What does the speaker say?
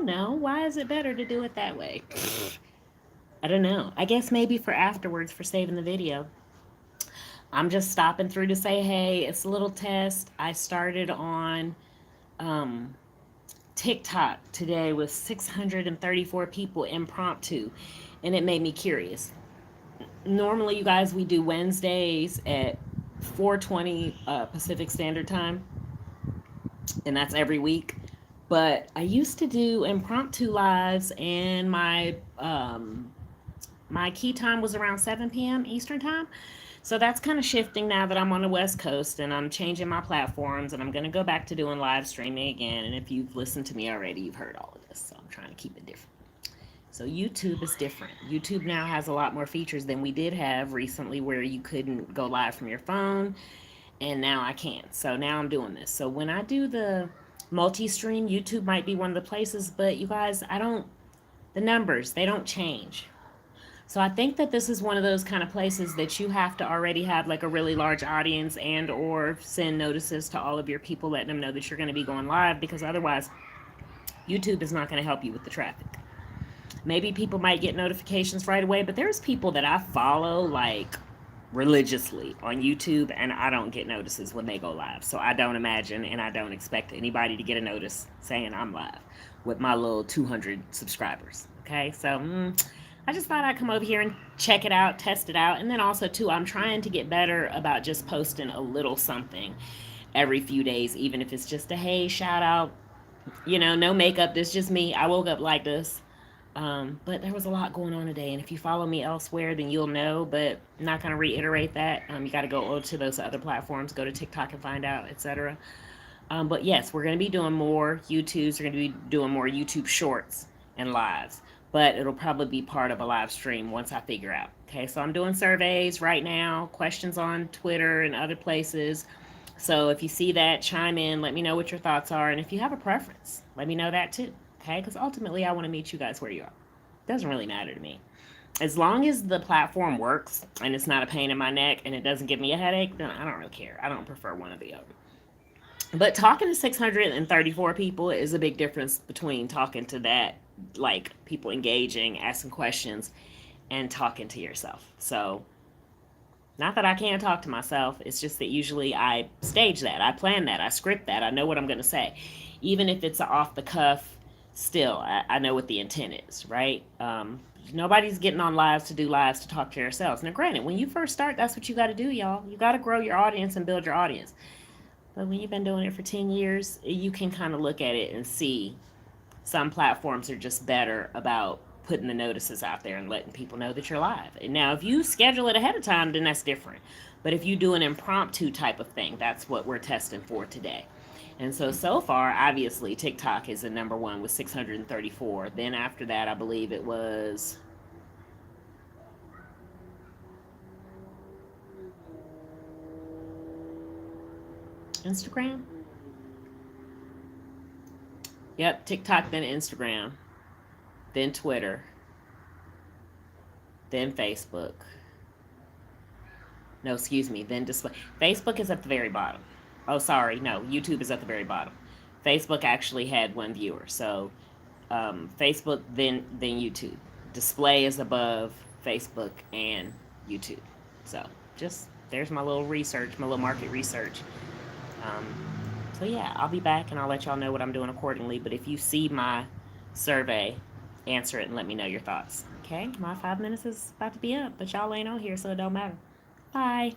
don't know. Why is it better to do it that way? I don't know. I guess maybe for afterwards for saving the video. I'm just stopping through to say, hey, it's a little test. I started on um, TikTok today with 634 people impromptu, and it made me curious. Normally, you guys, we do Wednesdays at 4:20 Pacific Standard Time, and that's every week. But I used to do impromptu lives, and my key time was around 7 p.m. Eastern time. So that's kind of shifting now that I'm on the West Coast and I'm changing my platforms and I'm going to go back to doing live streaming again. And if you've listened to me already, you've heard all of this. So I'm trying to keep it different. So YouTube is different. YouTube now has a lot more features than we did have recently where you couldn't go live from your phone. And now I can. So now I'm doing this. So when I do the multi-stream, YouTube might be one of the places. But you guys, the numbers, they don't change. So I think that this is one of those kind of places that you have to already have like a really large audience and or send notices to all of your people letting them know that you're going to be going live, because otherwise YouTube is not going to help you with the traffic. Maybe people might get notifications right away, but there's people that I follow like religiously on YouTube and I don't get notices when they go live. So I don't imagine and I don't expect anybody to get a notice saying I'm live with my little 200 subscribers. Okay, so I just thought I'd come over here and check it out, test it out. And then also, too, I'm trying to get better about just posting a little something every few days, even if it's just a hey, shout out, no makeup. This is just me. I woke up like this. But there was a lot going on today. And if you follow me elsewhere, then you'll know. But I'm not going to reiterate that. You got to go to those other platforms, go to TikTok and find out, etc. But yes, we're going to be doing more YouTubes. We're going to be doing more YouTube shorts and lives. But it'll probably be part of a live stream once I figure out. Okay, so I'm doing surveys right now, questions on Twitter and other places. So if you see that, chime in, let me know what your thoughts are. And if you have a preference, let me know that too. Okay, because ultimately I want to meet you guys where you are. It doesn't really matter to me. As long as the platform works and it's not a pain in my neck and it doesn't give me a headache, then I don't really care. I don't prefer one or the other. But talking to 634 people is a big difference between talking to that, like people engaging, asking questions, and talking to yourself. So, not that I can't talk to myself, it's just that usually I stage that, I plan that, I script that, I know what I'm going to say. Even if it's off the cuff, still, I know what the intent is, right? Nobody's getting on lives to do lives to talk to yourselves. Now, granted, when you first start, that's what you got to do, y'all. You got to grow your audience and build your audience. But when you've been doing it for 10 years, you can kind of look at it and see some platforms are just better about putting the notices out there and letting people know that you're live. And now, if you schedule it ahead of time, then that's different. But if you do an impromptu type of thing, that's what we're testing for today. And so far, obviously, TikTok is the number one with 634. Then after that, I believe it was Instagram. Yep, TikTok, then Instagram, then Twitter, then Facebook. No, excuse me, then display. Facebook is at the very bottom. Oh, sorry, no, YouTube is at the very bottom. Facebook actually had one viewer, so Facebook, then YouTube. Display is above Facebook and YouTube. So just there's my little research, my little market research. Um, so yeah, I'll be back and I'll let y'all know what I'm doing accordingly. But if you see my survey, answer it and let me know your thoughts. Okay, my 5 minutes is about to be up, but y'all ain't on here, so it don't matter. Bye.